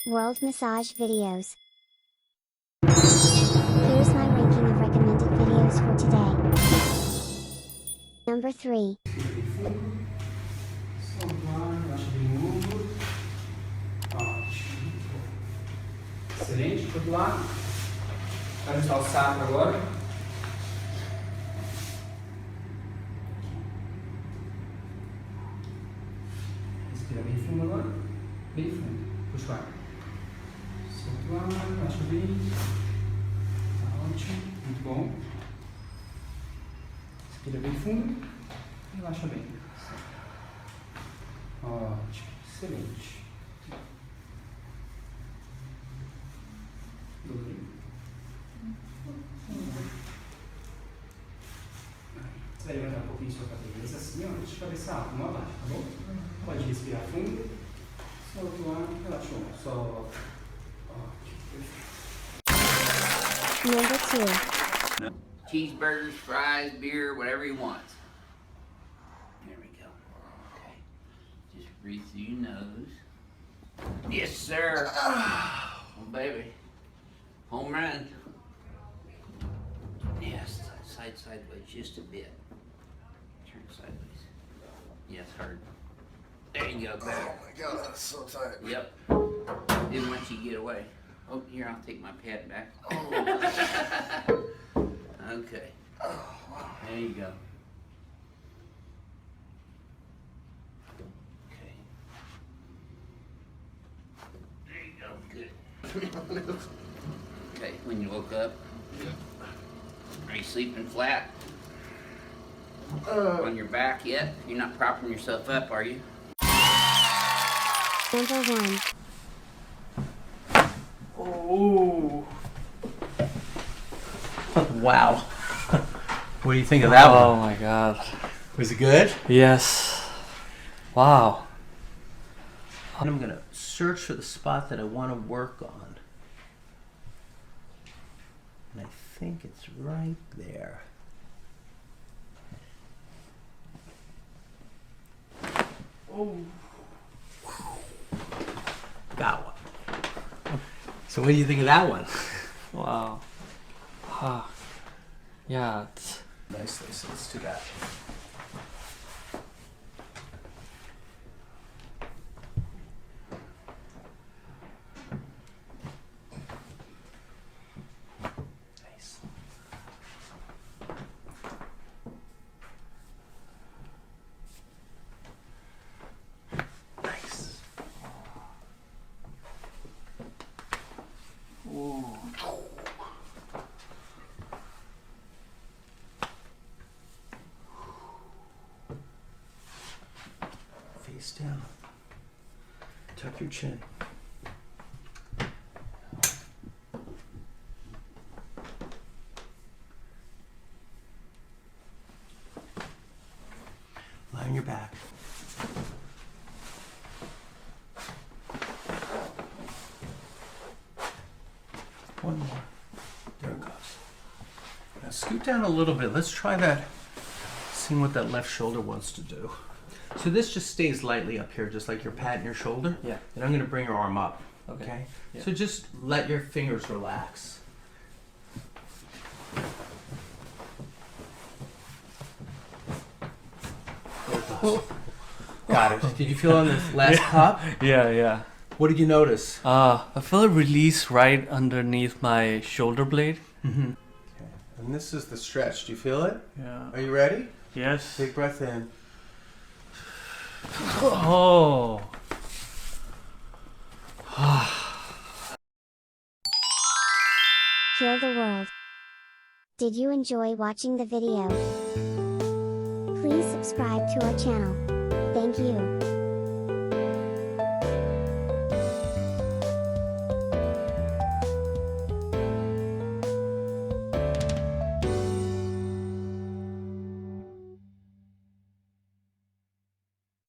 World massage videos. Here's my ranking of recommended videos for today. Number 3. Excelente, pro outro lado. Vai ajustar o sacro agora. Respira bem fundo agora. Bem fundo. Puxa o ar. Solta o ar, baixa bem. Tá ótimo, muito bom. Respira bem fundo. Relaxa bem. Ótimo, excelente. Você vai levantar um pouquinho sua cabeça assim, ó, deixa a cabeça alta, não abaixa, tá bom? Pode respirar fundo, solta o ar, relaxa o ar, solta. Number 2. Cheeseburgers, fries, beer, whatever he wants. There we go. Okay. Just breathe through your nose. Yes, sir. Oh, baby. Home run. Yes, sideways, just a bit. Turn sideways. Yes, hard. There you go, better. Oh my god, that's so tight. Yep. Didn't want you to get away. Oh, here, I'll take my pad back. Oh. Okay. Oh, wow. There you go. Okay. There you go, good. Okay, when you woke up, are you sleeping flat? On your back yet? You're not propping yourself up, are you? Number 1. Oh. Wow. What do you think of that one? Oh my god. Was it good? Yes. Wow. I'm going to search for the spot that I want to work on. And I think it's right there. Oh. Got one. So what do you think of that one? Wow. Ah. Yeah, it's Nicely, so let's do that. Nice. Nice. ooh. Face down. Tuck your chin. Lie on your back. One more. There it goes. Now scoot down a little bit. Let's try that. Seeing what that left shoulder wants to do. So this just stays lightly up here, just like you're patting your shoulder. Yeah. And I'm going to bring your arm up. Okay. Yeah. So just let your fingers relax. There it goes. Got it. Did you feel on this last cup? Yeah. What did you notice? I feel a release right underneath my shoulder blade. Mm-hmm. Okay. And this is the stretch. Do you feel it? Yeah. Are you ready? Yes. Big breath in. Oh. Heal the world. Did you enjoy watching the video? Please subscribe to our channel. Thank you.